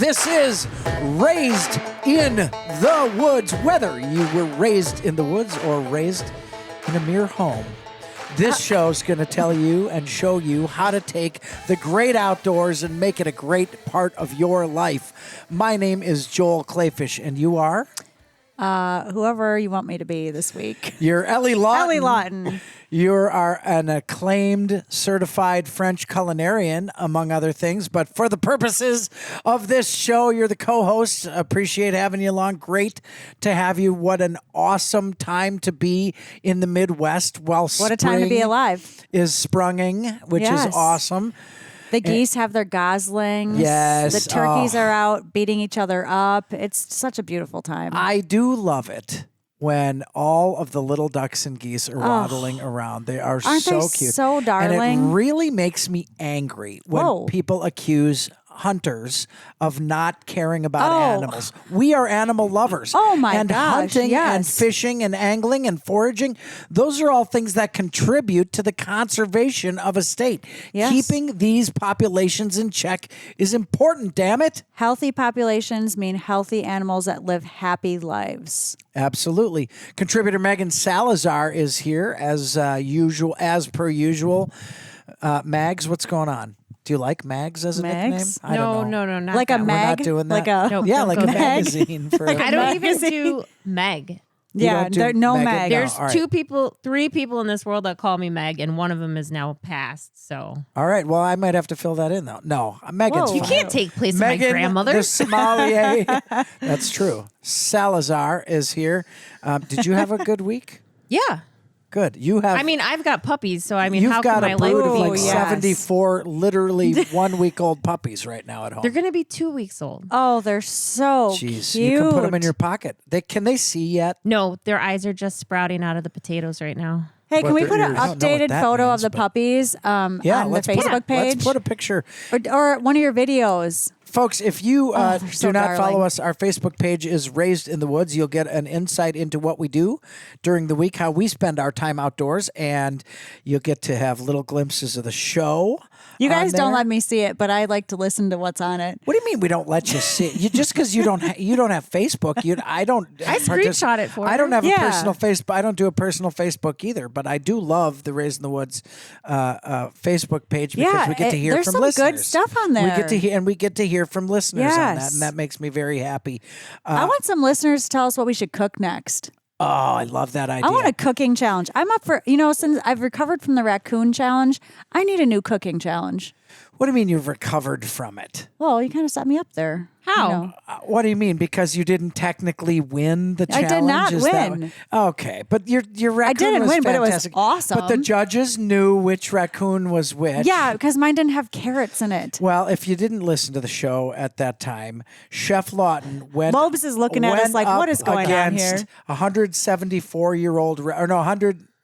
This is Raised in the Woods. Whether you were raised in the woods or raised in a mere home, this show's going to tell you and show you how to take the great outdoors and make it a great part of your life. My name is Joel Kleefisch, and you are? Whoever you want me to be this week. You're Ellie Lawton. Ellie Lawton. You are an acclaimed certified French culinarian, among other things. But for the purposes of this show, you're the co-host. Appreciate having you along. Great to have you. What an awesome time to be in the Midwest while What a time to be alive. Is sprunging, which is awesome. The geese have their goslings. Yes. The turkeys are out beating each other up. It's such a beautiful time. I do love it when all of the little ducks and geese are waddling around. They are Aren't so they cute. so darling? And it really makes me angry when people accuse hunters of not caring about animals. We are animal lovers. Oh my and gosh, hunting yes. and fishing and angling and foraging, those are all things that contribute to the conservation of a state. Yes. Keeping these populations in check is important, damn it. Healthy populations mean healthy animals that live happy lives. Absolutely. Contributor Megan Salazar is here as usual, as per usual. Mags, what's going on? Do you like Mags as a nickname? I don't know. No, not like that a one. mag? We're not doing that. Like a, like a mag? magazine. For I don't even magazine. do Meg. Yeah, there's no mag. There's all right. three people in this world that call me Meg, and one of them is now passed. So All right. Well, I might have to fill that in, though. No, Megan's Whoa. you fine. can't take place of my Megan, grandmother. the sommelier. That's true. Salazar is here. Did you have a good week? Yeah. Good. You have. I mean, I've got puppies, so I mean, you've how got can a my life brood of be like more- yes. 74, literally 1 week old puppies right now at home. They're going to be 2 weeks old. Oh, they're so Jeez, cute. you can put them in your pocket. Can they see yet? No, their eyes are just sprouting out of the potatoes right now. Hey, But can we they're put an ears. I don't know what updated that photo means, of the but- puppies on the Facebook page? Let's put a picture. Or one of your videos. Folks, if you they're do so not follow darling. us, our Facebook page is Raised in the Woods. You'll get an insight into what we do during the week, how we spend our time outdoors, and you'll get to have little glimpses of the show. You guys on don't there. let me see it, but I like to listen to what's on it. What do you mean we don't let you see it? You just because you don't have Facebook, I don't. I screenshot it for I don't her. have a Yeah. personal Facebook. I don't do a personal Facebook either, but I do love the Raised in the Woods Facebook page because Yeah, we get to hear there's from some listeners. good stuff on there. We get to hear, and we get to hear from listeners on that, Yes. and that makes me very happy. I want some listeners to tell us what we should cook next. Oh, I love that idea. I want a cooking challenge. I'm up for, since I've recovered from the raccoon challenge, I need a new cooking challenge. What do you mean you've recovered from it? Well, you kind of set me up there. How? You know. What do you mean? Because you didn't technically win the I challenge? did not Is that win. okay, but your raccoon didn't was win, but it was fantastic. awesome. But the judges knew which raccoon was which. Yeah, because mine didn't have carrots in it. Well, if you didn't listen to the show at that time, Chef Lawton went. Lobes is looking at us like, up what is going on against here? a 174-year-old, or no,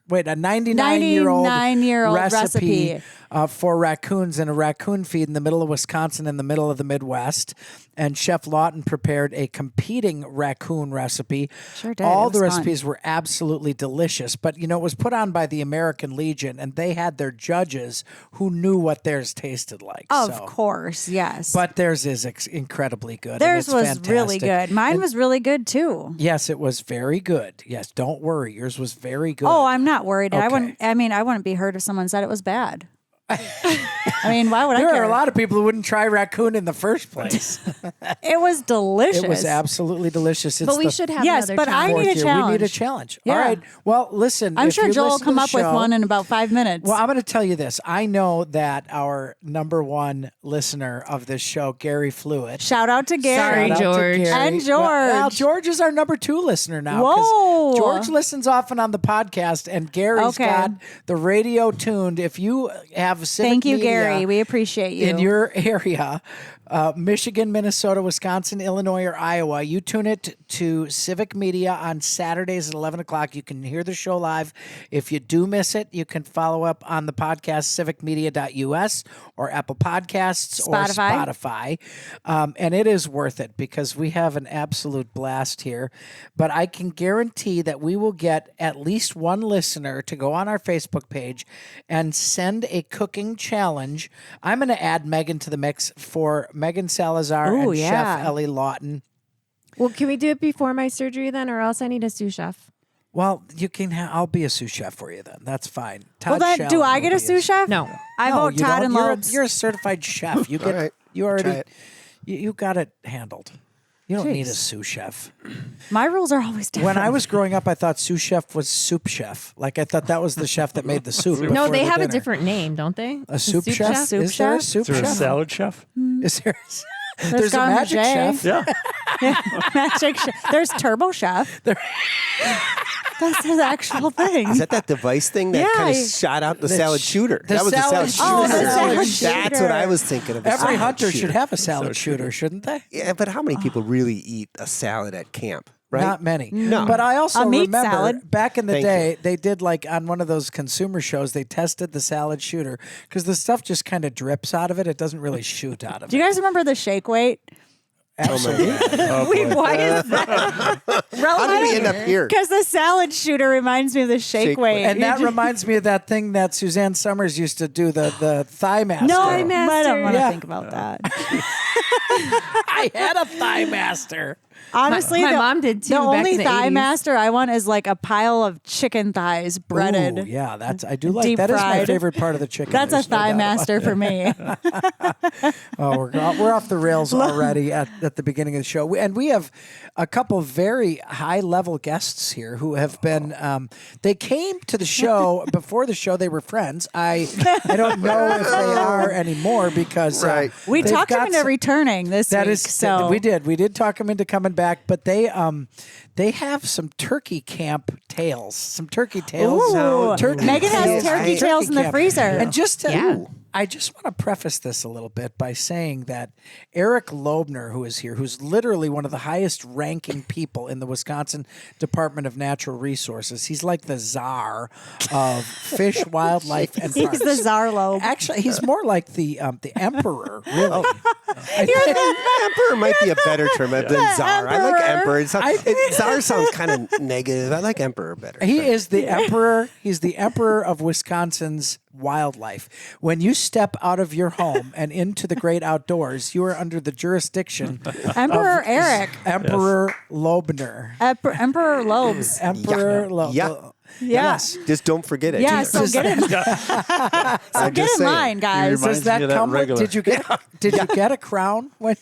99-year-old 99-year-old recipe. For raccoons in a raccoon feed in the middle of Wisconsin, in the middle of the Midwest. And Chef Lawton prepared a competing raccoon recipe. Sure did. All It the was fun. recipes were absolutely delicious. But, it was put on by the American Legion, and they had their judges who knew what theirs tasted like. Of so. course, yes. But theirs is incredibly good. and theirs it's was fantastic. really good. Mine was really good too. Yes, it was very good. Yes, don't worry. Yours was very good. Oh, I'm not worried. Okay. I wouldn't be hurt if someone said it was bad. Why would I There care? are a lot of people who wouldn't try raccoon in the first place. It was delicious. It was absolutely delicious. It's But we the should have Yes, another but I challenge. need a fourth year. We need a challenge. challenge. Yeah. All right. Well, listen. I'm if sure you Joel will listen to come the up with show- one in about 5 minutes. Well, I'm going to tell you this. I know that our number one listener of this show, Gary Fluid. Shout out to Gary. Sorry, Shout out to George. Gary. And George. Well, George is our number 2 listener now. 'cause Whoa. George listens often on the podcast, and Gary's Okay. got the radio tuned. If you have Civic Thank you, Media Gary. We appreciate you. in your area, Michigan, Minnesota, Wisconsin, Illinois, or Iowa, you tune it to Civic Media on Saturdays at 11 o'clock. You can hear the show live. If you do miss it, you can follow up on the podcast, civicmedia.us or Apple Podcasts or Spotify. And it is worth it because we have an absolute blast here. But I can guarantee that we will get at least one listener to go on our Facebook page and send a cooking cooking challenge. I'm going to add Megan to the mix for Megan Salazar Ooh, and yeah. Chef Ellie Lawton. Well, can we do it before my surgery then, or else I need a sous chef? Well, you can. I'll be a sous chef for you then. That's fine. Well, Todd then, do Schaller I will get a be sous chef? No. I No, vote you Todd don't. and You're Lobes. you're a certified chef. You get. right. You Try already. it. You got it handled. You don't need a Jeez. sous chef. My rules are always different. When I was growing up, I thought sous chef was soup chef. Like I thought that was the chef that made the soup. No, before they the have a dinner. different name, don't they? A soup soup chef? chef? Soup Is there a chef? soup Is there a chef? salad chef? Is there? There's a magic Garnier. chef. Yeah. Magic chef. There's Turbo Chef. That's his actual thing. Is that device thing that Yeah, kind I- of shot out the salad shooter? the That was salad the shooter. salad Oh, shooter. the salad That's shooter. what I was thinking of. a Every salad hunter shooter. should have a salad shooter, shouldn't they? Yeah, but how many people really eat a salad at camp? Right? Not many. No. But I also A meat remember salad. back in the Thank day, they did like on one of those consumer shows, they tested the salad shooter because the stuff just kind of drips out of it. It doesn't really shoot out of Do it. you guys remember the shake weight? Absolutely. Wait, why is that How did we end up here? Because the salad shooter reminds me of the shake Shake weight. And that reminds me of that thing that Suzanne Summers used to do, the thigh master. no, Thigh I don't master. want to Yeah. think about that. I had a thigh master. Honestly, My the, mom did too The back only in the thigh 80s. master I want is like a pile of chicken thighs breaded. Ooh, yeah, that's I do like Deep that. Is my fried. favorite part of the chicken. That's a There's no thigh doubt about master for me. Oh, we're off the rails already at the beginning of the show. And we have a couple very high-level guests here who have been, they came to the show, before the show they were friends. I don't know if they are anymore because Right. We they've talked him got into some- returning this That week. is, so we did talk them into coming back, but they have some turkey camp tails, some turkey tails. Ooh. Turkey Megan has tails. turkey tails in the camp. freezer. And just to, Yeah. I just want to preface this a little bit by saying that Eric Loebner, who is here, who's literally one of the highest ranking people in the Wisconsin Department of Natural Resources, he's like the czar of fish, wildlife, and he's parks. the czar lobe. Actually, he's more like the emperor, really. Emperor might be a better term than czar. I like emperor. Czar sounds kind of negative. I like emperor better. He is the emperor. He's the emperor of Wisconsin's wildlife. When you step out of your home and into the great outdoors, you are under the jurisdiction Emperor of Eric. Emperor Loebner. Emperor Lobes. Emperor Yeah. Yes. Just don't forget it. Yeah, so get in, I'm get just in saying. line, guys. Reminds Does that me of that come with, regular. did you get a crown when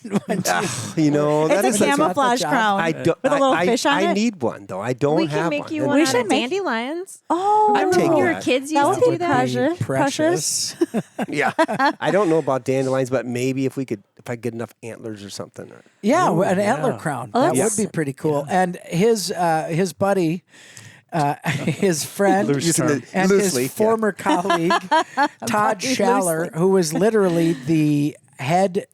You know, that It's is a such camouflage job. crown I don't, with a little I, fish on I it. need one though. I don't We have can make one. you And one We out should of make- dandelions. Oh, I'd take Your that. kids That used would to be do that. precious. Yeah, I don't know about dandelions, but maybe if I get enough antlers or something. Yeah, an antler crown. Oh, That would that's- be pretty cool. And his buddy, his friend, Loose term. and Loosely, his yeah. former colleague, Todd Schaller, who was literally the head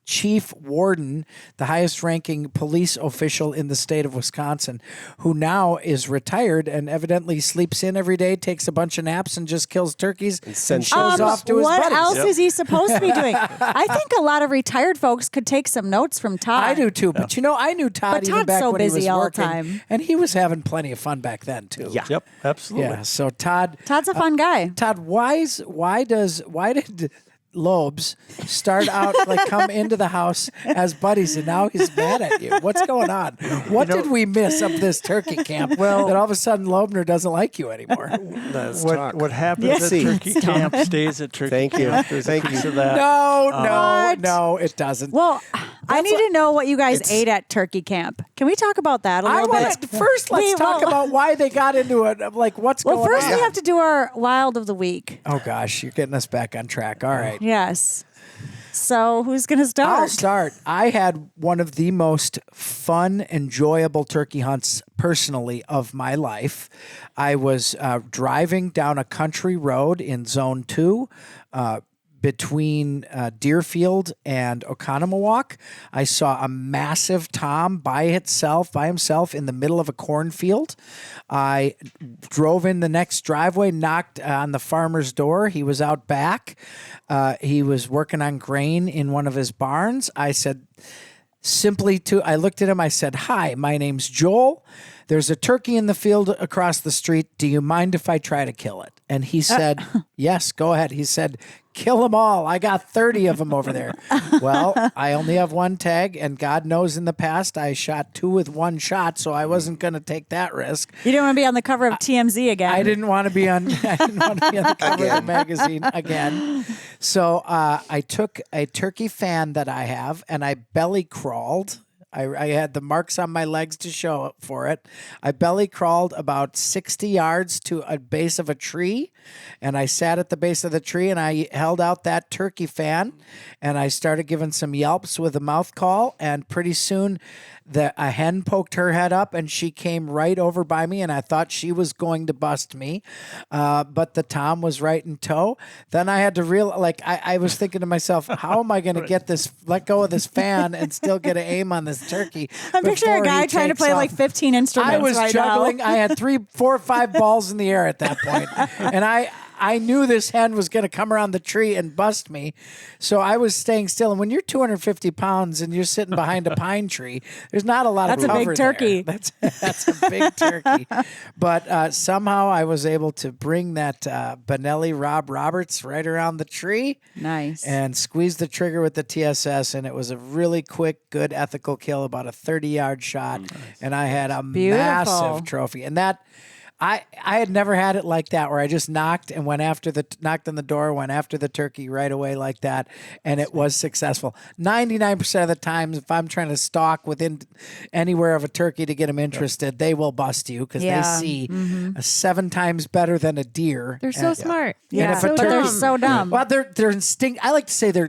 chief warden, the highest ranking police official in the state of Wisconsin, who now is retired and evidently sleeps in every day, takes a bunch of naps, and just kills turkeys and sends shows pictures. off to his what buddies. else is he supposed to be doing? I think a lot of retired folks could take some notes from Todd. I do too, but I knew Todd But even Todd's back so when he busy was all the working, time. and he was having plenty of fun back then too. Yeah. Yep, absolutely. Yeah. So Todd, Todd's a fun guy. Todd, why did Lobes start out like come into the house as buddies, and now he's mad at you? What's going on? What did we miss of this turkey camp? Well, that all of a sudden Loebner doesn't like you anymore. Let's talk. What happens Yes. at See. turkey camp stays at turkey Thank you. camp. There's Thank a piece you. of that. What? No, it doesn't. Well, I need to know what you guys it's- ate at turkey camp. Can we talk about that a I little want bit? to first let's Wait, talk well- about why they got into it. Like what's Well, going first on? we have to do our wild of the week. Oh gosh, you're getting us back on track. All right. Yes. So who's going to start? I'll start. I had one of the most fun, enjoyable turkey hunts personally of my life. I was driving down a country road in Zone 2 between Deerfield and Oconomowoc. I saw a massive tom by himself in the middle of a cornfield. I drove in the next driveway, knocked on the farmer's door. He was out back. He was working on grain in one of his barns. I said, I looked at him. I said, "Hi, my name's Joel. There's a turkey in the field across the street. Do you mind if I try to kill it?" And he said, "Yes, go ahead." He said, "Kill them all. I got 30 of them over there." Well, I only have one tag, and God knows in the past I shot 2 with 1 shot, so I wasn't going to take that risk. You didn't want to be on the cover of TMZ again. I didn't want to be on the cover of the magazine again. So I took a turkey fan that I have, and I belly crawled. I had the marks on my legs to show for it. I belly crawled about 60 yards to a base of a tree, and I sat at the base of the tree, and I held out that turkey fan, and I started giving some yelps with a mouth call, and pretty soon a hen poked her head up, and she came right over by me, and I thought she was going to bust me, but the tom was right in tow. Then I had to I was thinking to myself, how am I going to let go of this fan and still get an aim on this turkey? I'm picturing a guy trying to play like 15 instruments. I was right juggling. now. I had 3, 4, 5 balls in the air at that point, and I knew this hen was going to come around the tree and bust me. So I was staying still. And when you're 250 pounds and you're sitting behind a pine tree, there's not a lot of cover That's a big turkey. There. That's a big turkey. But somehow I was able to bring that Benelli Rob Roberts right around the tree. Nice. And squeeze the trigger with the TSS. And it was a really quick, good, ethical kill, about a 30-yard shot. Nice. And I had a massive trophy. And that... I had never had it like that where I just knocked on the door, went after the turkey right away like that, and it was successful. 99% of the times, if I'm trying to stalk within anywhere of a turkey to get them interested, they will bust you because they see 7 times better than a deer. They're so smart. Yeah, but they're so dumb. Well, they're instinct. I like to say they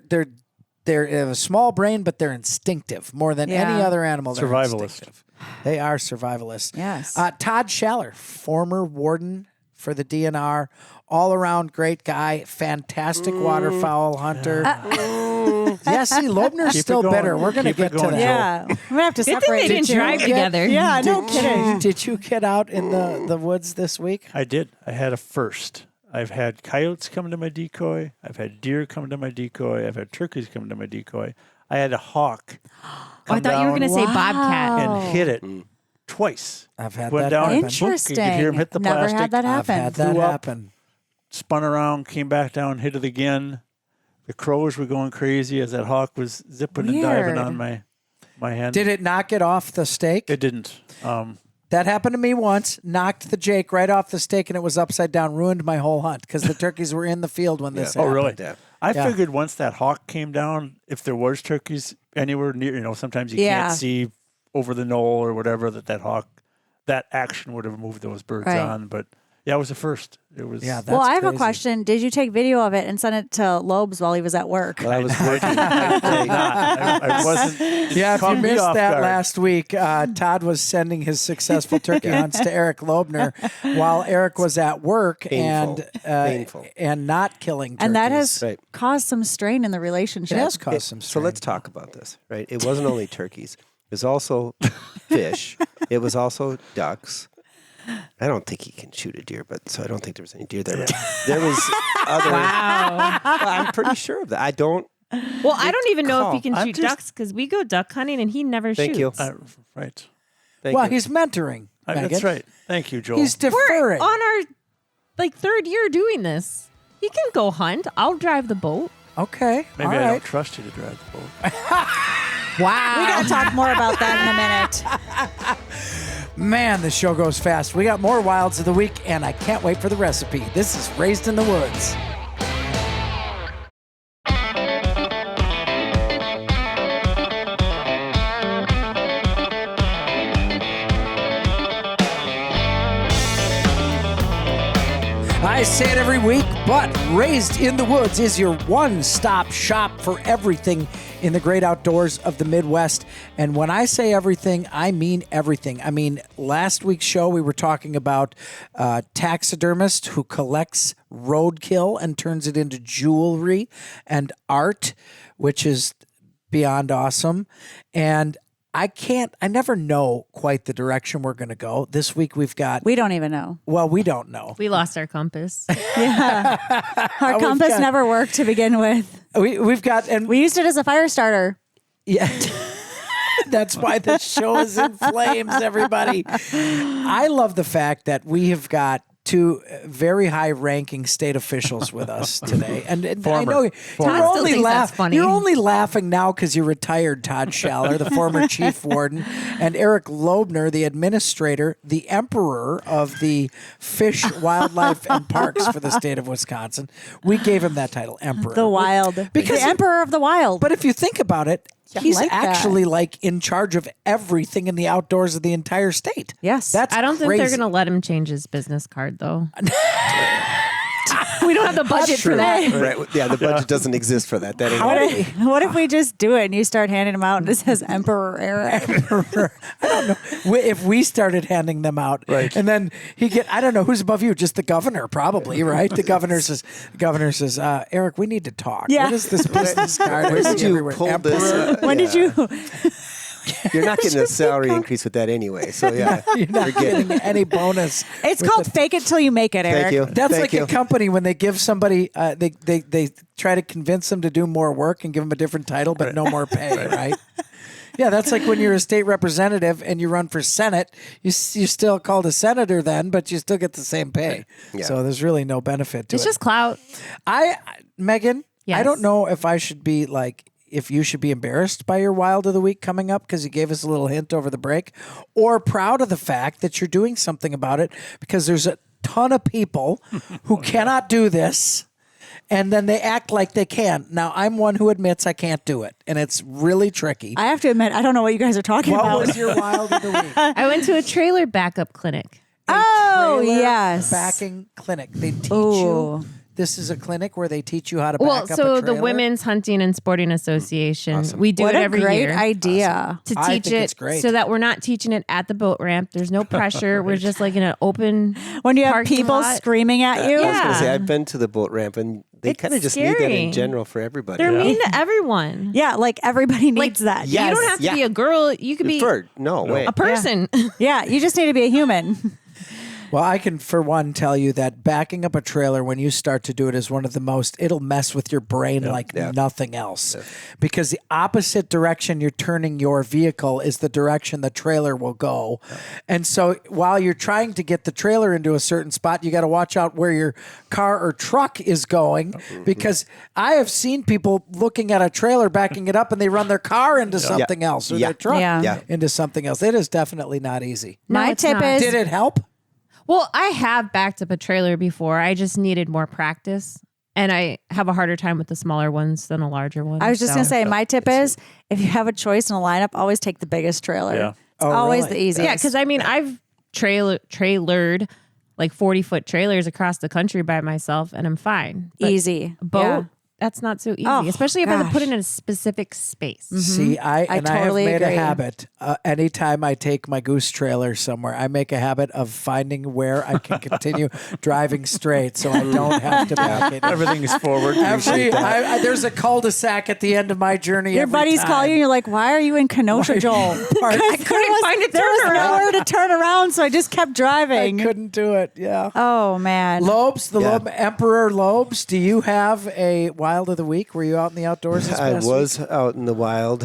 have a small brain, but they're instinctive more than any other animal. They're Survivalist. instinctive. They are survivalists. Yes. Todd Schaller, former warden for the DNR, all around great guy, fantastic waterfowl hunter. Yeah, see, Loebner's still going. bitter. We're going to Keep it get to going, that. Yeah. We're going to have to Good thing separate they the didn't two. drive together. Yeah, no kidding. Did you get out in the woods this week? I did. I had a first. I've had coyotes come to my decoy. I've had deer come to my decoy. I've had turkeys come to my decoy. I had a hawk Oh, I thought you were going to say bobcat. and hit it twice. I've had Went that down happen. and boom, Interesting. you could hear him hit the Never plastic. had that I've happen. had that Flew up. happen. Spun around, came back down, hit it again. The crows were going crazy as that hawk was zipping and diving Weird. on my hand. Did it knock it off the stake? It didn't. That happened to me once. Knocked the Jake right off the stake, and it was upside down. Ruined my whole hunt because the turkeys were in the field when this Oh, happened. really? Yeah. I figured once that hawk came down, if there was turkeys anywhere near, sometimes you can't see over the knoll or whatever, that action would have moved those birds Right. on. But yeah, it was the first. It was. Yeah, that's Well, I have a crazy. question. Did you take video of it and send it to Loeb's while he was at work? Well, I was working. I wasn't. Yeah, if you caught me missed off that guard. last week, Todd was sending his successful turkey hunts to Eric Loebner while Eric was at work Painful. Painful. and not killing turkeys. And that has Right. caused some strain in the relationship. it has caused some So strain. let's talk about this, right? It wasn't only turkeys. It was also fish. It was also ducks. I don't think he can shoot a deer, so I don't think there was any deer there. But there was other. Wow. Well, I'm pretty sure of that. I don't. Well, I don't even know if he can I'm shoot just- ducks because we go duck hunting and he never Thank you. shoots. Right. Thank well, you. he's mentoring. That's Megan. right. Thank you, Joel. He's We're deferring. on our 3rd year doing this. He can go hunt. I'll drive the boat. Okay. Maybe all I right. don't trust you to drive the boat. We got to talk more about that in a minute. Man, the show goes fast. We got more Wilds of the Week, and I can't wait for the recipe. This is Raised in the Woods. I say it every week, but Raised in the Woods is your one-stop shop for everything in the great outdoors of the Midwest. And when I say everything, I mean everything. I mean, last week's show, we were talking about a taxidermist who collects roadkill and turns it into jewelry and art, which is beyond awesome. And I never know quite the direction we're going to go. This week we've got, We don't even know. well, we don't know. We lost our compass. Our compass never worked to begin with. We've got, and We used it as a fire starter. yeah. That's why the show is in flames, everybody. I love the fact that we have got two very high-ranking state officials with us today, and I know you're still thinks that's funny. You're only laughing now because you're retired, Todd Schaller, the former chief warden, and Eric Loebner, the administrator, the emperor of the fish, wildlife, and parks for the state of Wisconsin. We gave him that title, emperor. Because the emperor of the wild. But if you think about it, he's like that. actually like in charge of everything in the outdoors of the entire state. Yes. That's I don't think crazy. they're going to let him change his business card, though. We don't have the budget for that. Right. Yeah, the budget doesn't exist for that. That ain't What if we just do it and you start handing them out and it says Emperor Eric? I don't know. If we started handing them out, Right. and then I don't know who's above you, just the governor, probably, right? The governor says, Eric, we need to talk. Yeah. What is this business card? Where did you Everywhere. pull Emperor. this? When did you? You're not getting a salary increase with that anyway. So yeah, You're not getting any bonus. It's with called the- fake it till you make it, Eric. Thank you. That's Thank like you. a company when they give somebody, they try to convince them to do more work and give them a different title, but no more pay, right? Yeah, that's like when you're a state representative and you run for Senate, you're still called a senator then, but you still get the same pay. Yeah. So there's really no benefit to It's it. just clout. Megan, I Yes. don't know if I should be if you should be embarrassed by your wild of the week coming up because you gave us a little hint over the break, or proud of the fact that you're doing something about it because there's a ton of people who cannot do this and then they act like they can. Now, I'm one who admits I can't do it, and it's really tricky. I have to admit, I don't know what you guys are talking What about. was your wild of the week? I went to a trailer backup clinic. Oh, Trailer yes. Backing clinic. They teach Ooh. you. This is a clinic where they teach you how to back Well, up so a the trailer? Women's Hunting and Sporting Association, we do What it a every great year idea. to I teach think it it's great. so that we're not teaching it at the boat ramp. There's no pressure. We're just like in an open When you have parking people lot. screaming at you. I was going to Yeah. say I've been to the boat ramp, and they It's kind of just need that scary. in general for everybody. They're mean to everyone. Yeah, like everybody needs that. yeah. You don't have to Yeah. be a girl. You could be Bird. No way. a person. Yeah, you just need to be a human. Well, I can, for one, tell you that backing up a trailer when you start to do it is one of the most, it'll mess with your brain like nothing else. Because the opposite direction you're turning your vehicle is the direction the trailer will go. And so while you're trying to get the trailer into a certain spot, you got to watch out where your car or truck is going. Because I have seen people looking at a trailer, backing it up, and they run their car into something else or Yeah. their truck Yeah. into something else. It is definitely not easy. My it's tip not. is Did it help? Well, I have backed up a trailer before. I just needed more practice. And I have a harder time with the smaller ones than a larger one. I was just so- going to say, my tip is if you have a choice in a lineup, always take the biggest trailer. Yeah. It's Oh, always really? the easiest. Yeah, because I mean, I've trailered like 40-foot trailers across the country by myself, and I'm fine. But easy. boat, Yeah. that's not so easy, Oh, especially if I have to put it gosh. in a specific space. See, I totally have made agree. a habit. Anytime I take my goose trailer somewhere, I make a habit of finding where I can continue driving straight, so I don't have to back it. Everything is forward. There's a cul-de-sac at the end of my journey. Your every buddies time. call you and you're like, why are you in Kenosha, Joel? I couldn't find a There was turnaround. nowhere to turn around, so I just kept I driving. couldn't do it. Yeah. Oh, man. Lobes, the Yeah. Emperor Lobes. Do you have a wild of the week? Were you out in the outdoors this I past was week? out in the wild.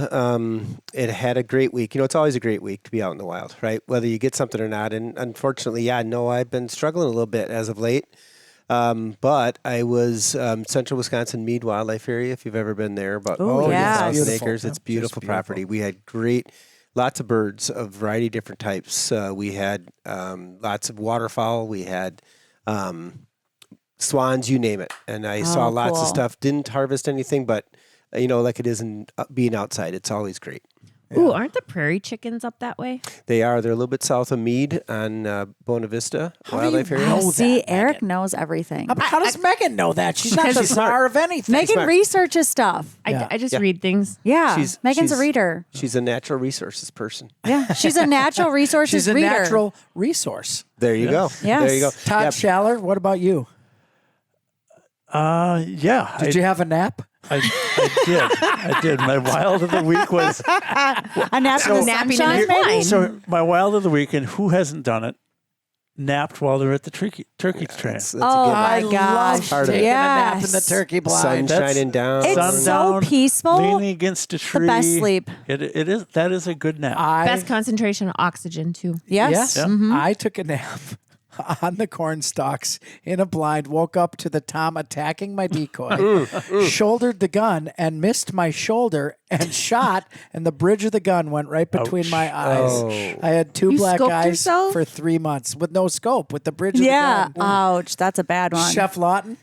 It had a great week. You know, it's always a great week to be out in the wild, right? Whether you get something or not. And unfortunately, I've been struggling a little bit as of late. But I was Central Wisconsin Mead Wildlife Area, if you've ever been there, about Ooh, yeah. 1,000 Beautiful. acres. It's Yep, beautiful just property. We had lots of birds of a variety of different types. We had lots of waterfowl. We had swans, you name it. And I saw lots cool. of stuff. Didn't harvest anything, but like it is in being outside, it's always great. Ooh, aren't the prairie chickens up that way? They're a little bit south of Mead on Bona Vista Wildlife do you Area. know See, that, Eric Megan? knows everything. How does Megan know that? She's not Because the she's czar of anything. Megan smart. researches stuff. Yeah. I just read things. Yeah. She's- Megan's a she's- reader. She's a natural resources person. Yeah. She's a natural resources She's a reader. natural resource. There you go. Yes. There you go. Todd Yeah, Schaller, what about you? Yeah. Did you have a nap? I did. I did. My wild of the week was A nap in the napping in sunshine, his maybe? wine. so my wild of the week, and who hasn't done it, napped while they're at the turkey train. That's a Oh good my I gosh. love Part of it. taking a nap in Yes. the turkey sun blind. shining down. It's Sun so down, peaceful. leaning against a tree. best sleep. It is. That is a good nap. Best concentration of oxygen too. Yes. Yeah. I took a nap on the corn stalks in a blind, woke up to the Tom attacking my decoy, shouldered the gun and missed my shoulder and shot, and the bridge of the gun went right between Ouch. my eyes. Oh. I had two You black scoped eyes yourself? for 3 months with no scope, with the bridge of Yeah. the gun. Ouch. That's a bad one. Chef Lawton?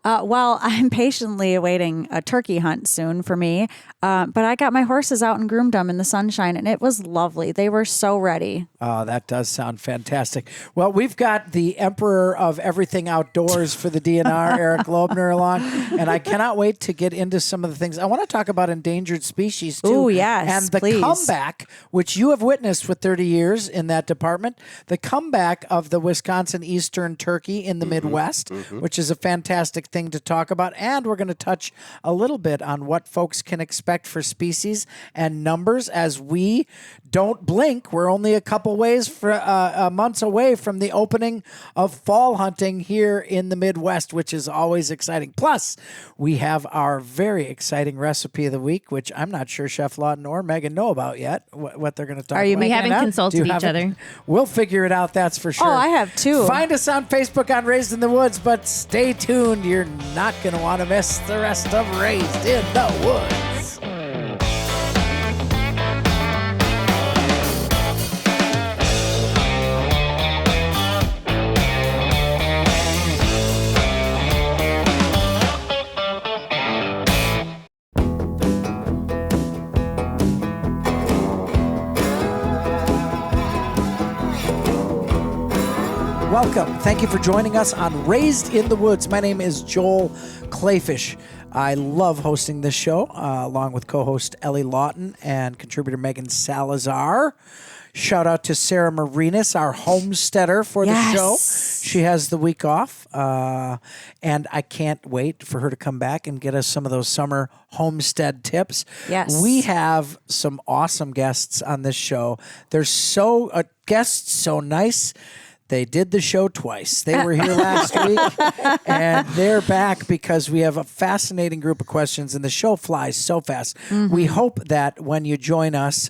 Well, I'm patiently awaiting a turkey hunt soon for me. But I got my horses out and groomed them in the sunshine, and it was lovely. They were so ready. Oh, that does sound fantastic. Well, we've got the emperor of everything outdoors for the DNR, Eric Loebner, along, and I cannot wait to get into some of the things. I want to talk about endangered species, too. Ooh, yes, and the please. comeback, which you have witnessed with 30 years in that department, the comeback of the Wisconsin Eastern turkey in the Midwest, which is a fantastic thing to talk about. And we're going to touch a little bit on what folks can expect for species and numbers as we don't blink. We're only a couple months away from the opening of fall hunting here in the Midwest, which is always exciting. Plus, we have our very exciting recipe of the week, which I'm not sure Chef Lawton or Megan know about yet, what they're going to talk Are you about. We making haven't it up? Do consulted you each have it? other. We'll figure it out, that's for sure. Oh, I have two. Find us on Facebook on Raised in the Woods, but stay tuned. You're not going to want to miss the rest of Raised in the Woods. Welcome. Thank you for joining us on Raised in the Woods. My name is Joel Kleefisch. I love hosting this show along with co-host Ellie Lawton and contributor Megan Salazar. Shout out to Sarah Marinas, our homesteader for the Yes. show. She has the week off, and I can't wait for her to come back and get us some of those summer homestead tips. Yes. We have some awesome guests on this show. They're guests so nice. They did the show twice. They were here last week, and they're back because we have a fascinating group of questions, and the show flies so fast. We hope that when you join us,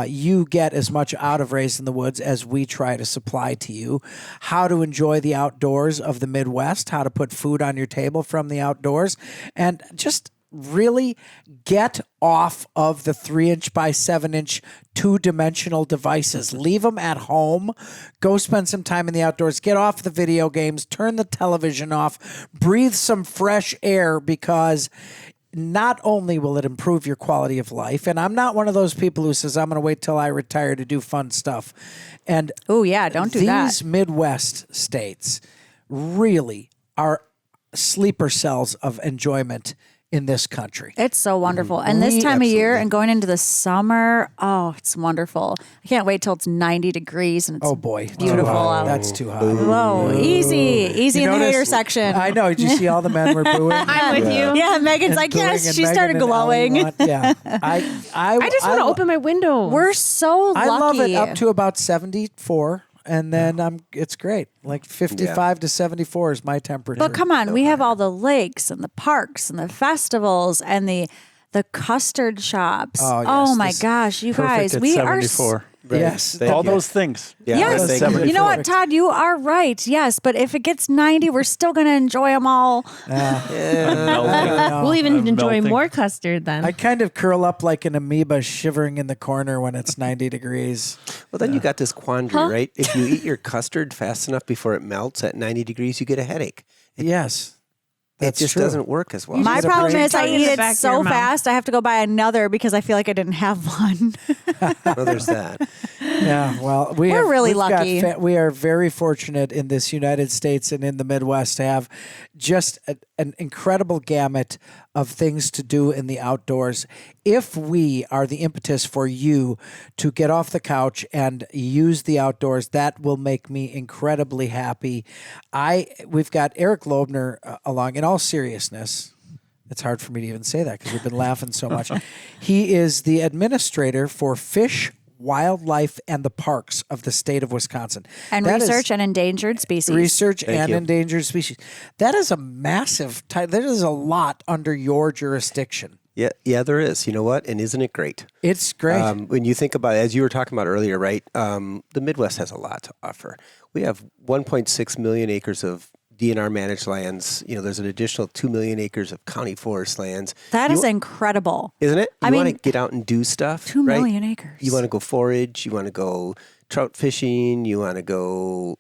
you get as much out of Raised in the Woods as we try to supply to you. How to enjoy the outdoors of the Midwest, how to put food on your table from the outdoors, and just really get off of the 3-inch by 7-inch two-dimensional devices. Leave them at home. Go spend some time in the outdoors. Get off the video games. Turn the television off. Breathe some fresh air, because not only will it improve your quality of life, and I'm not one of those people who says I'm going to wait till I retire to do fun stuff. And Oh, yeah. Don't do that. these Midwest states really are sleeper cells of enjoyment in this country. It's so wonderful. And this time of year and going into the summer, oh, it's wonderful. I can't wait till it's 90 degrees and it's Oh boy, beautiful Too hot. out. That's too hot. Whoa, easy You in the hater notice- section. I know. Did you see all the men were booing? I'm with you. Yeah, Megan's like, booing, yes, and she Megan started and Ellie glowing. want- yeah, I I just want to open my window. We're so lucky. I love it up to about 74, and then it's great. Like 55 to 74 is my temperature. But come on, we have all the lakes and the parks and the festivals and the custard shops. Oh, yes, Oh my this- gosh, you Perfect guys, at we are 74. Yes, Thank All you. those things. Yeah, Yes, thank you. you know what, Todd, you are right. Yes, but if it gets 90, we're still going to enjoy them all. We'll even enjoy melting. more custard then. I kind of curl up like an amoeba shivering in the corner when it's 90 degrees. Well, then you got this quandary, right? If you eat your custard fast enough before it melts at 90 degrees, you get a headache. Yes. It That's just true. doesn't work as well. My get a problem brain is I tongue in eat the it back of so your mouth. fast, I have to go buy another because I feel like I didn't have one. Well, there's that. Yeah, well, We're really lucky. We are very fortunate in this United States and in the Midwest to have just an incredible gamut of things to do in the outdoors. If we are the impetus for you to get off the couch and use the outdoors, that will make me incredibly happy. We've got Eric Loebner along. In all seriousness, it's hard for me to even say that because we've been laughing so much. He is the administrator for Fish, wildlife and the parks of the state of Wisconsin. And That is- research and endangered species. Research Thank and you. endangered species. That is a massive there is a lot under your jurisdiction. Yeah, there is. You know what? And isn't it great? It's great. When you think about it, as you were talking about earlier, right? The Midwest has a lot to offer. We have 1.6 million acres of DNR managed lands. There's an additional 2 million acres of county forest lands. That is incredible. Isn't it? I You want mean, to get out and do stuff. 2 right? million acres. You want to go forage. You want to go trout fishing. You want to go,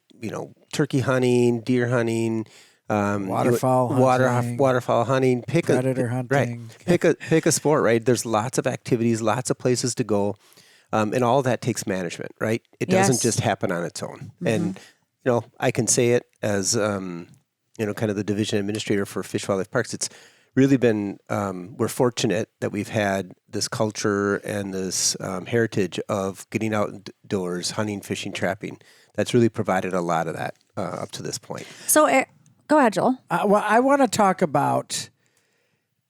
turkey hunting, deer hunting. Waterfowl hunting. Waterfowl hunting, Predator hunting. Right. Pick a sport, right? There's lots of activities, lots of places to go, and all that takes management, right? It doesn't Yes. just happen on its own. And I can say it as kind of the division administrator for Fish Wildlife Parks. It's really been we're fortunate that we've had this culture and this heritage of getting outdoors, hunting, fishing, trapping. That's really provided a lot of that up to this point. So, go ahead, Joel. Well, I want to talk about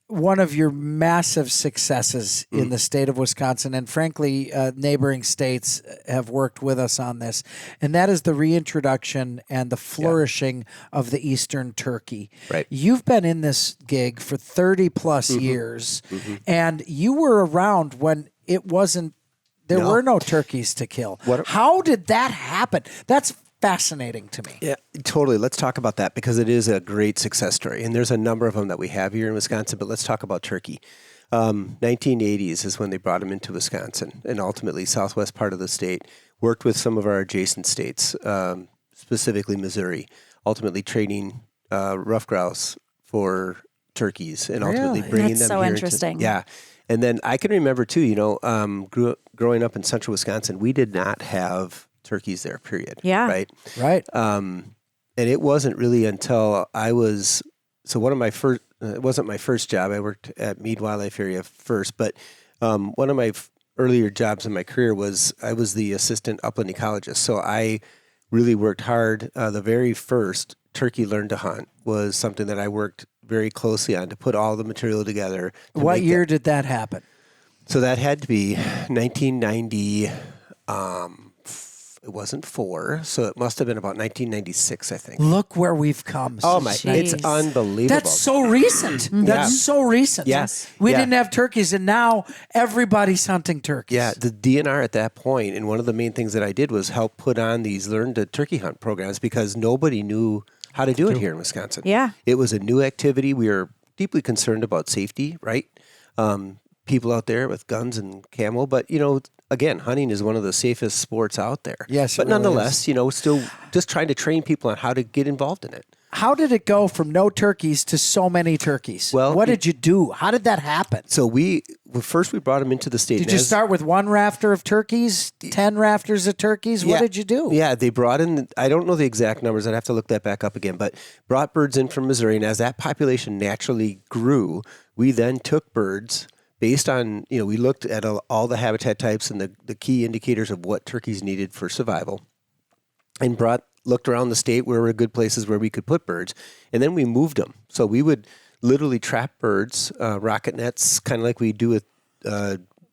one of your massive successes in the state of Wisconsin, and frankly, neighboring states have worked with us on this, and that is the reintroduction and the flourishing of the Eastern turkey. Right. You've been in this gig for 30 plus years, and you were around when it wasn't, there No. were no turkeys to kill. What- How did that happen? That's fascinating to me. Yeah, totally. Let's talk about that because it is a great success story. And there's a number of them that we have here in Wisconsin, but let's talk about turkey. 1980s is when they brought them into Wisconsin and ultimately southwest part of the state, worked with some of our adjacent states, specifically Missouri, ultimately trading rough grouse for turkeys and ultimately Really? bringing That's them so here. interesting. Yeah. And then I can remember too, growing up in central Wisconsin, we did not have turkeys there, period. Yeah. Right. Right. And it wasn't really until I was, one of my first, it wasn't my first job. I worked at Meade Wildlife Area first, but one of my earlier jobs in my career was I was the assistant upland ecologist. So I really worked hard. The very first turkey learn to hunt was something that I worked very closely on to put all the material together. to What make year did that happen? So that had to be 1990. It wasn't 4, so it must have been about 1996, I think. Look where we've come. Oh my! Jeez. It's unbelievable. That's so recent. That's so recent. Yes. We Yeah. didn't have turkeys, and now everybody's hunting turkeys. Yeah, the DNR at that point, and one of the main things that I did was help put on these learn to turkey hunt programs because nobody knew how to do it here in Wisconsin. Yeah. It was a new activity. We were deeply concerned about safety, right? People out there with guns and camo, but again, hunting is one of the safest sports out there. Yes, it but really nonetheless, still just trying to train people on how to get involved in it. How did it go from no turkeys to so many turkeys? Well, what did you do? How did that happen? So first we brought them into the state. Did and you as- start with one rafter of turkeys, 10 rafters of turkeys? What Yeah. did you do? Yeah, they brought in, I don't know the exact numbers. I'd have to look that back up again, but brought birds in from Missouri. And as that population naturally grew, we then took birds based on, we looked at all the habitat types and the key indicators of what turkeys needed for survival and looked around the state where were good places where we could put birds. And then we moved them. So we would literally trap birds, rocket nets, kind of like we do with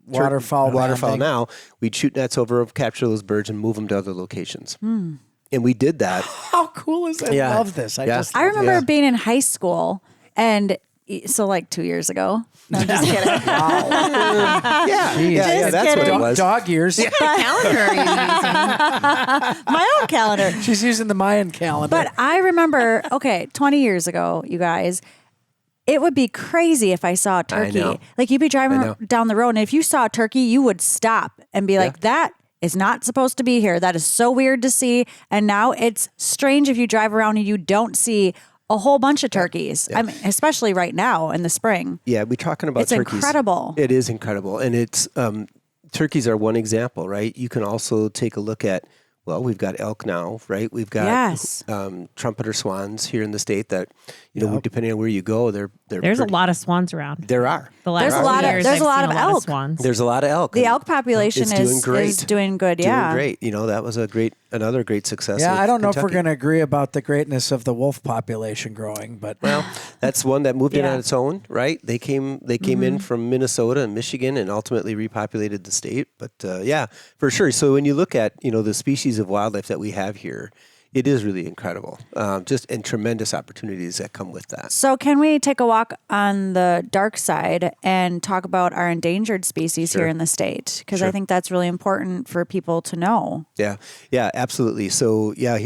Waterfowl landing. now. We'd shoot nets over, capture those birds and move them to other locations. And we did that. How cool is that? Yeah. I love this. Yeah. I remember being in high school, and so like 2 years ago. No, I'm just kidding. Yeah, that's what it Dog, was. dog years. Calendar are you using? My own calendar. She's using the Mayan calendar. But I remember, 20 years ago, you guys, it would be crazy if I saw a turkey. know. Like you'd be I driving know. down the road, and if you saw a turkey, you would stop and be like, that is not supposed to be here. That is so weird to see. And now it's strange if you drive around and you don't see a whole bunch of turkeys. I mean, especially right now in the spring. Yeah, we're talking about It's turkeys. incredible. It is incredible. And it's turkeys are one example, right? You can also take a look at, we've got elk now, right? We've got Yes. trumpeter swans here in the state that, depending on where you go, they're There's a lot of swans around. There are. The last There's a few lot of- years, there's a I've lot seen of elk. swans. There's a lot of elk. The and elk population it's doing great. is doing good. Doing Yeah. great. That was a great another great success. Yeah, of I don't know if we're Kentucky. going to agree about the greatness of the wolf population growing, but Well, that's one that moved in Yeah. on its own, right? They came in from Minnesota and Michigan and ultimately repopulated the state. But yeah, for sure. So when you look at the species of wildlife that we have here, it is really incredible. And tremendous opportunities that come with that. So can we take a walk on the dark side and talk about our endangered species here in the state? Because I think that's really important for people to know. Yeah, absolutely. So yeah,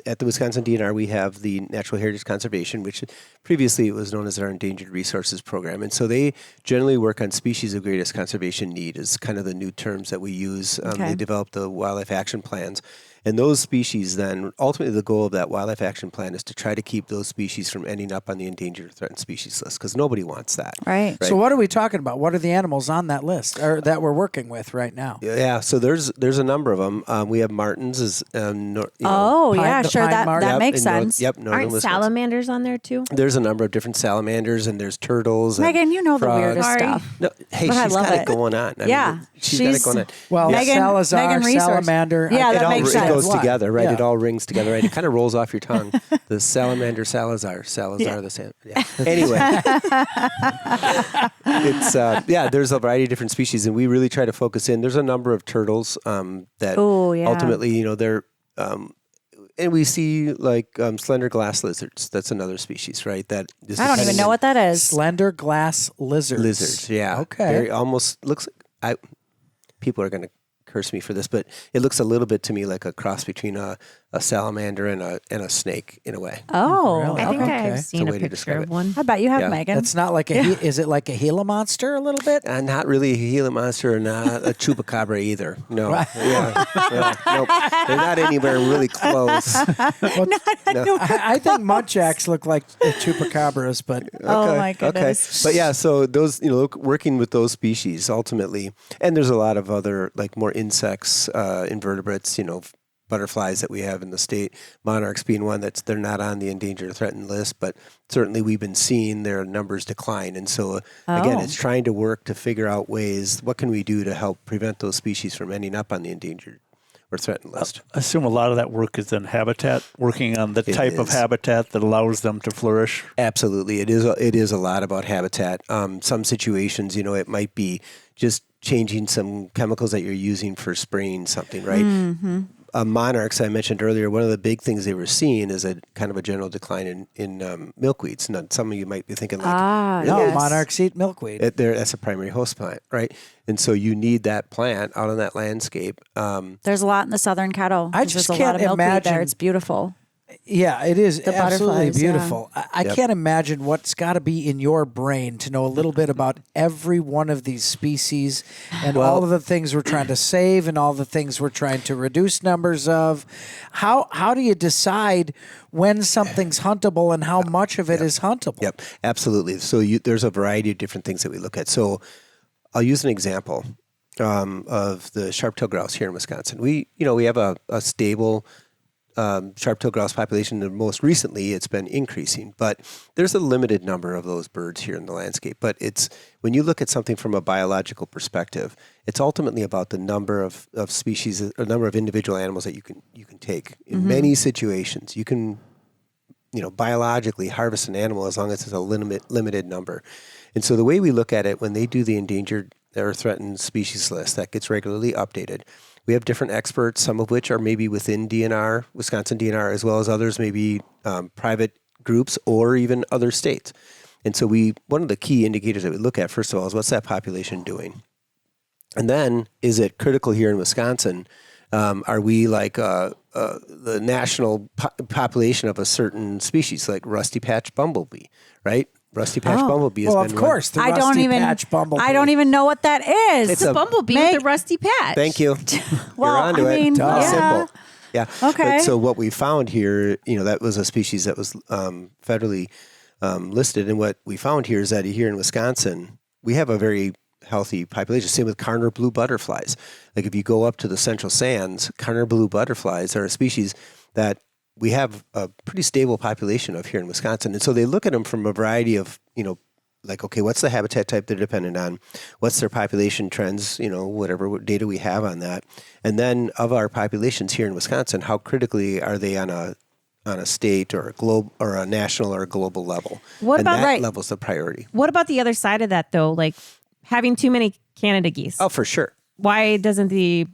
at the Wisconsin DNR, we have the Natural Heritage Conservation, which previously it was known as our Endangered Resources Program. And so they generally work on species of greatest conservation need is kind of the new terms that we use. They develop the wildlife action plans. And those species then, ultimately the goal of that wildlife action plan is to try to keep those species from ending up on the endangered or threatened species list because nobody wants that. Right. So what are we talking about? What are the animals on that list or that we're working with right now? Yeah, so there's a number of them. We have martens as the That pine marten. makes sense. Northern Aren't Wisconsin. salamanders on there too? There's a number of different salamanders and there's turtles. And Megan, you know the frogs. weirdest Sorry. stuff. No, hey, But I she's love got it it. going on. I Yeah, mean, she's got it going on. Well, Megan- Salazar, Megan Resource. salamander. Yeah, It that all makes sense. goes Why? together, right? Yeah. It all rings together, right? It kind of rolls off your tongue. The salamander, Salazar, the same. Yeah. Anyway, it's there's a variety of different species, and we really try to focus in. There's a number of turtles that ultimately, they're. And we see like slender glass lizards. That's another species, right? That is I don't even know what that is. Slender glass lizards. Lizards, yeah. Okay. Very, almost looks like people are going to curse me for this, but it looks a little bit to me like a cross between a salamander and a snake in a way. Oh, Really? I think Okay. I've It's a seen a way to picture describe of it. one. I bet you have, Yeah. Megan. That's not like is it like a Gila monster a little bit? Not really a Gila monster or not a chupacabra either. No. Nope. They're not anywhere really close. I think muntjacs look like chupacabras, but Oh my goodness. But yeah, so those, working with those species ultimately, and there's a lot of other like more insects, invertebrates, butterflies that we have in the state, monarchs being one they're not on the endangered or threatened list, but certainly we've been seeing their numbers decline. And so again, it's trying to work to figure out ways, what can we do to help prevent those species from ending up on the endangered or threatened list? I assume a lot of that work is in habitat, working on the type of is. habitat that allows them to flourish. Absolutely. It is a lot about habitat. Some situations, it might be just changing some chemicals that you're using for spraying something, right? Mm-hmm. Monarchs, I mentioned earlier, one of the big things they were seeing is a kind of a general decline in milkweeds. Now, some of you might be thinking like, no, yes. monarchs eat milkweed. that's a primary host plant, right? And so you need that plant out on that landscape. There's a lot in the southern Caddo. I There's just a lot can't of milkweed imagine- there. It's beautiful. Yeah, it is The absolutely butterflies, yeah. beautiful. I can't imagine what's got to be in your brain to know a little bit about every one of these species and all of the things we're trying to save and all the things we're trying to reduce numbers of. How do you decide when something's huntable and how much of it is huntable? Yep, absolutely. So there's a variety of different things that we look at. So I'll use an example of the sharp-tailed grouse here in Wisconsin. We have a stable sharp-tailed grouse population, and most recently it's been increasing, but there's a limited number of those birds here in the landscape. But when you look at something from a biological perspective, it's ultimately about the number of species, or number of individual animals that you can take. In many situations, you can biologically harvest an animal as long as it's a limited number. And so the way we look at it, when they do the endangered or threatened species list that gets regularly updated, we have different experts, some of which are maybe within DNR, Wisconsin DNR, as well as others maybe private groups or even other states. And so one of the key indicators that we look at, first of all, is what's that population doing? And then, is it critical here in Wisconsin? Are we like the national population of a certain species, like rusty patch bumblebee, right? Rusty patch bumblebee has Well, been of course, the rusty patch bumblebee. I don't even know what that is. It's The a bumblebee Meg- with the rusty patch. Thank you. Well, You're onto I it. mean, Pretty yeah. simple. Yeah. Okay. But so what we found here, that was a species that was federally listed, and what we found here is that here in Wisconsin, we have a very healthy population. Same with Carner blue butterflies. Like if you go up to the Central Sands, Carner blue butterflies are a species that we have a pretty stable population of here in Wisconsin. And so they look at them from a variety of, like, okay, what's the habitat type they're dependent on? What's their population trends? Whatever data we have on that. And then of our populations here in Wisconsin, how critically are they on a state or a globe or a national or a global level? What and about that level's the priority? What about the other side of that though? Like having too many Canada geese. Oh, for sure. Why doesn't the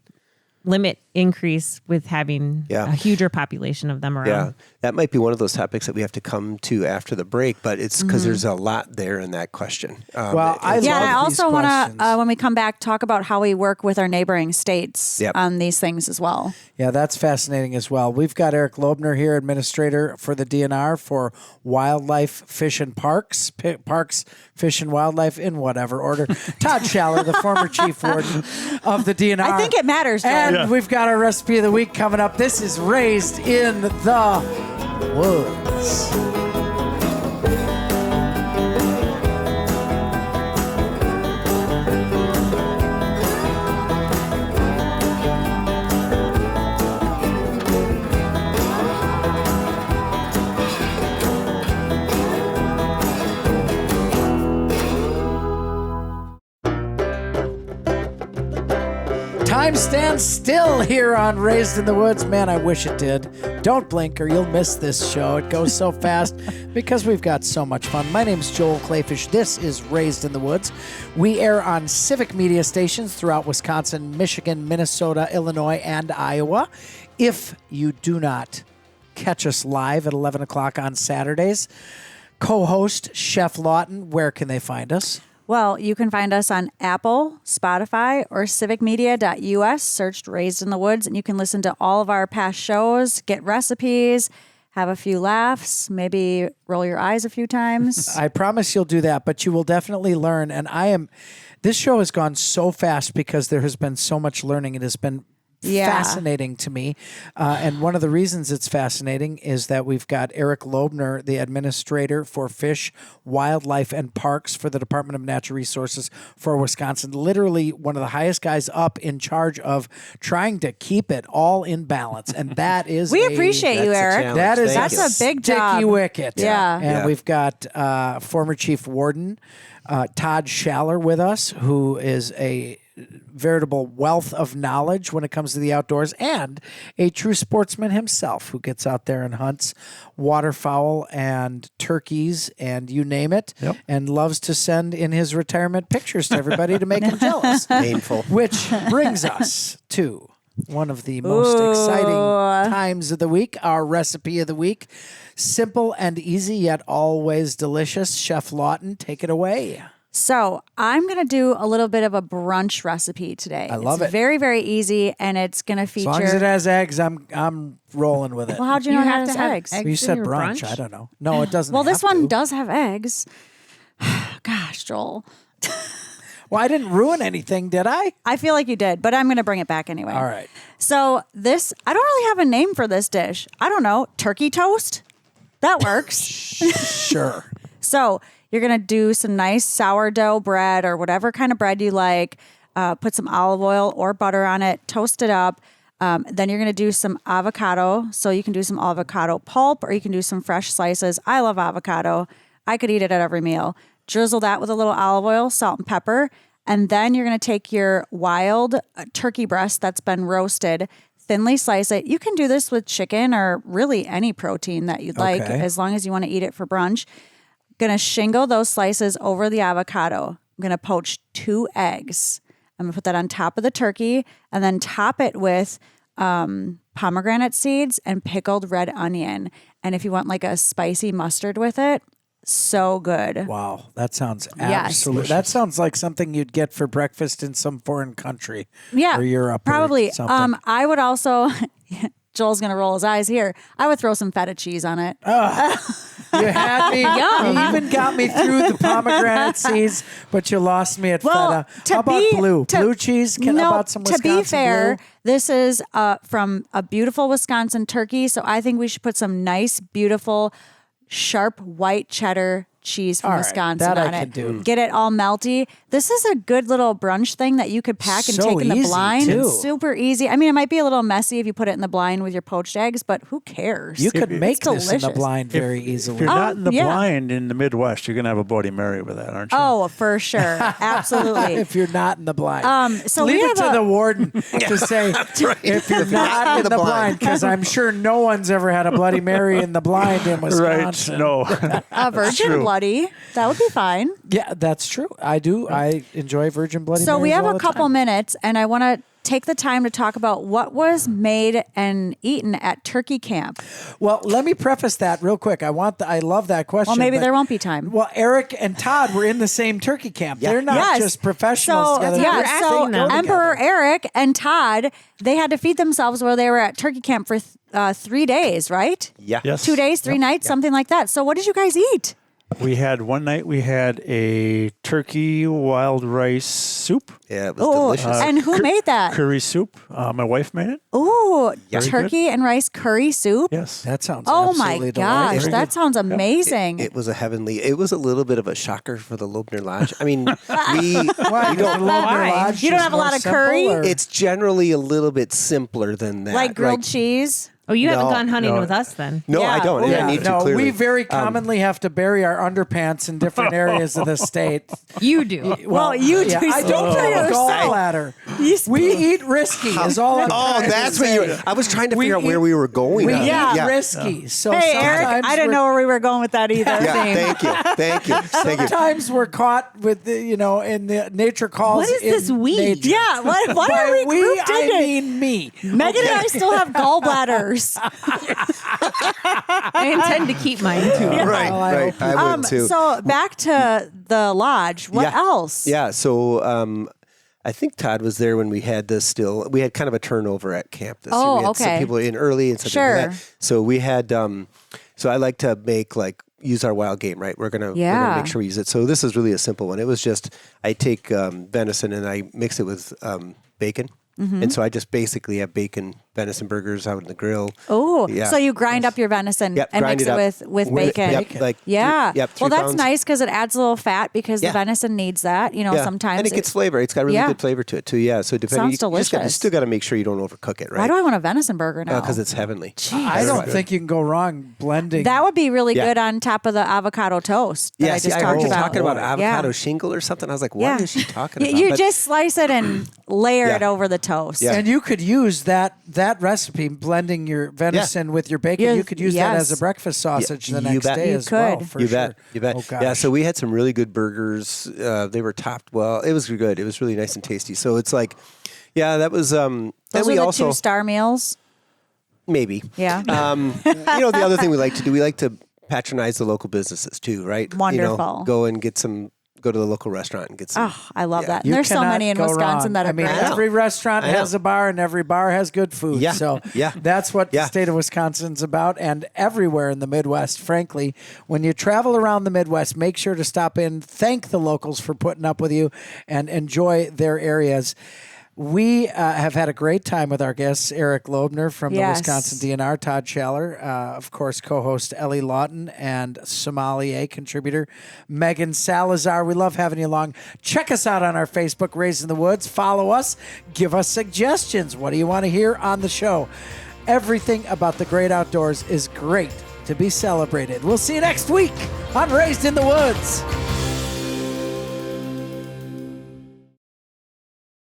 limit increase with having a huger population of them around? Yeah, that might be one of those topics that we have to come to after the break, but it's because there's a lot there in that question. I also want to, when we come back, talk about how we work with our neighboring states on these things as well. Yeah, that's fascinating as well. We've got Eric Loebner here, administrator for the DNR for Wildlife, Fish, and Parks. Parks, Fish, and Wildlife in whatever order. Todd Schaller, the former Chief Warden of the DNR. I think it matters, Joel. And we've got our recipe of the week coming up. This is Raised in the Woods. Time stands still here on Raised in the Woods. Man, I wish it did. Don't blink or you'll miss this show. It goes so fast because we've got so much fun. My name's Joel Kleefisch. This is Raised in the Woods. We air on Civic media stations throughout Wisconsin, Michigan, Minnesota, Illinois, and Iowa. If you do not catch us live at 11 o'clock on Saturdays, co-host Chef Lawton, where can they find us? Well, you can find us on Apple, Spotify, or civicmedia.us. Search Raised in the Woods, and you can listen to all of our past shows, get recipes, have a few laughs, maybe roll your eyes a few times. I promise you'll do that, but you will definitely learn. And this show has gone so fast because there has been so much learning. It has been fascinating to me. And one of the reasons it's fascinating is that we've got Eric Loebner, the administrator for Fish, Wildlife, and Parks for the Department of Natural Resources for Wisconsin. Literally one of the highest guys up in charge of trying to keep it all in balance. And that is we appreciate you, Eric. That's a big job. Sticky wicket. Yeah. And we've got former Chief Warden Todd Schaller with us, who is a veritable wealth of knowledge when it comes to the outdoors, and a true sportsman himself who gets out there and hunts waterfowl and turkeys and you name it, and loves to send in his retirement pictures to everybody to make them jealous. Painful. Which brings us to one of the most exciting times of the week, our recipe of the week. Simple and easy, yet always delicious. Chef Lawton, take it away. So I'm going to do a little bit of a brunch recipe today. I love it. It's very, very easy, and it's going to feature... As long as it has eggs, I'm rolling with it. Well, how'd you know it has eggs? You said brunch. I don't know. No, it doesn't. Well, this one to. does have eggs. Gosh, Joel. Well, I didn't ruin anything, did I? I feel like you did, but I'm going to bring it back anyway. All right. So this, I don't really have a name for this dish. I don't know. Turkey toast? That works. Sure. So you're going to do some nice sourdough bread or whatever kind of bread you like. Put some olive oil or butter on it. Toast it up. Then you're going to do some avocado. So you can do some avocado pulp or you can do some fresh slices. I love avocado. I could eat it at every meal. Drizzle that with a little olive oil, salt and pepper. And then you're going to take your wild turkey breast that's been roasted, thinly slice it. You can do this with chicken or really any protein that you'd like, as long as you want to eat it for brunch. Going to shingle those slices over the avocado. I'm going to poach 2 eggs. I'm going to put that on top of the turkey and then top it with pomegranate seeds and pickled red onion. And if you want like a spicy mustard with it, so good. Wow, that sounds absolutely. That sounds like something you'd get for breakfast in some foreign country. Yeah, or Europe, probably. Or something. I would also. Joel's gonna roll his eyes here. I would throw some feta cheese on it. You had me. You even got me through the pomegranate seeds, but you lost me at feta. How about blue? Blue cheese? How about some Wisconsin to be fair, blue? This is from a beautiful Wisconsin turkey, so I think we should put some nice, beautiful, sharp white cheddar cheese from All right, Wisconsin that I on can it. do. Get it all melty. This is a good little brunch thing that you could pack and So take in the easy, blind. too. It's super easy. I mean, it might be a little messy if you put it in the blind with your poached eggs, but who cares? You could make It's this in the delicious. blind very If easily. you're not in the yeah. blind in the Midwest, you're going to have a Bloody Mary with that, aren't you? Oh, for sure. Absolutely. If you're not in the blind. So Leave we it have to the warden to say if you're not in the blind, because I'm sure no one's ever had a Bloody Mary in the blind in Right. Wisconsin. No. a virgin true. bloody. That would be fine. Yeah, that's true. I do. I enjoy Virgin Bloody So we Marys have all a the couple time. minutes, and I want to take the time to talk about what was made and eaten at turkey camp. Well, let me preface that real quick. I love that question. Well, maybe but- there won't be time. Well, Eric and Todd were in the same turkey camp. They're not Yes. just professionals So, together. yeah, They're so acting together. Emperor Eric and Todd, they had to feed themselves while they were at turkey camp for 3 days, right? Yeah. Yes. 2 days, 3 nights, something like that. So what did you guys eat? We had one night, we had a turkey wild rice soup, Yeah, it was delicious. And who made that? curry soup. My wife made it. Ooh, Very turkey and rice curry soup. Yes. That sounds Oh my absolutely gosh, delightful. that sounds amazing. It was a heavenly. It was a little bit of a shocker for the Loebner Lodge. I mean, Why? Does the Loebner Lodge You don't just have a more lot of simple, curry? or- it's generally a little bit simpler than that. like grilled cheese. Oh, you haven't No, gone hunting no. with us then? No, I Yeah, don't. and well, I need to no, clearly. we very commonly have to bury our underpants in different areas of the state. You do. Well, you do I don't for have a yourself. gallbladder. We eat risky. Is all I'm Oh, trying to that's what say. you. I was trying to We figure out where eat- we were going. We on. eat risky. So Hey, Eric, sometimes I didn't we're- know where we were going with that either. Yeah, thank you, thank you, thank you. Sometimes we're caught with the, in the nature calls. What is this in we? nature. Yeah, why By are we grouped I in it? mean me. Megan and I still have gallbladders. I intend to keep mine too. Right, Well, I right. hope I would too. So back to the lodge. What Yeah. else? Yeah. So I think Todd was there when we had this still. We had kind of a turnover at camp this year. Oh, We had okay. some people in early and some people Sure. in that. So we had. So I like to make use our wild game, right? We're gonna make sure we use it. So this is really a simple one. It was just I take venison and I mix it with bacon. And so I just basically have bacon venison burgers out on the grill. Oh, Yeah. so you grind up your venison Yep, and grind mix it it up with bacon. Yep, like Yeah. Three well, that's pounds. nice because it adds a little fat because Yeah. the venison needs that. Yeah. Sometimes and it gets flavor. It's got really Yeah. good flavor to it too. Yeah. So depending, Sounds you delicious. still got to make sure you don't overcook it, right? Why do I want a venison burger now? Because it's heavenly. I don't think you can go wrong blending. That would be really Yeah. good on top of the avocado toast that I See, just I heard talked you about. talking about avocado Yeah. shingle or something. I was like, what is she talking about? You But- just slice it and layer Yeah. it over the toast. Yeah. And you could use that recipe, blending your venison with your bacon. Yes, You could use that as a yes. breakfast sausage the you next bet. day You as well. could. For You sure. bet. You bet. Oh, Yeah. gosh. So we had some really good burgers. They were topped well. It was good. It was really nice and tasty. So it's like, yeah, that was. Those and are we the also 2-star meals. maybe. Yeah. The other thing we like to do, we like to patronize the local businesses too, right? Wonderful. Go and go to the local restaurant and get some. Oh, I love that. And You there's so cannot many in go Wisconsin wrong. that are I mean, great. every restaurant I know. has a bar, and every bar has good food. Yeah. So Yeah. that's what Yeah. the state of Wisconsin's about, and everywhere in the Midwest. Frankly, when you travel around the Midwest, make sure to stop in, thank the locals for putting up with you, and enjoy their areas. We have had a great time with our guests, Eric Loebner from the Yes. Wisconsin DNR, Todd Schaller, of course, co-host Ellie Lawton, and sommelier contributor Megan Salazar. We love having you along. Check us out on our Facebook, Raising the Woods. Follow us. Give us suggestions. What do you want to hear on the show? Everything about the great outdoors is great to be celebrated. We'll see you next week on Raised in the Woods.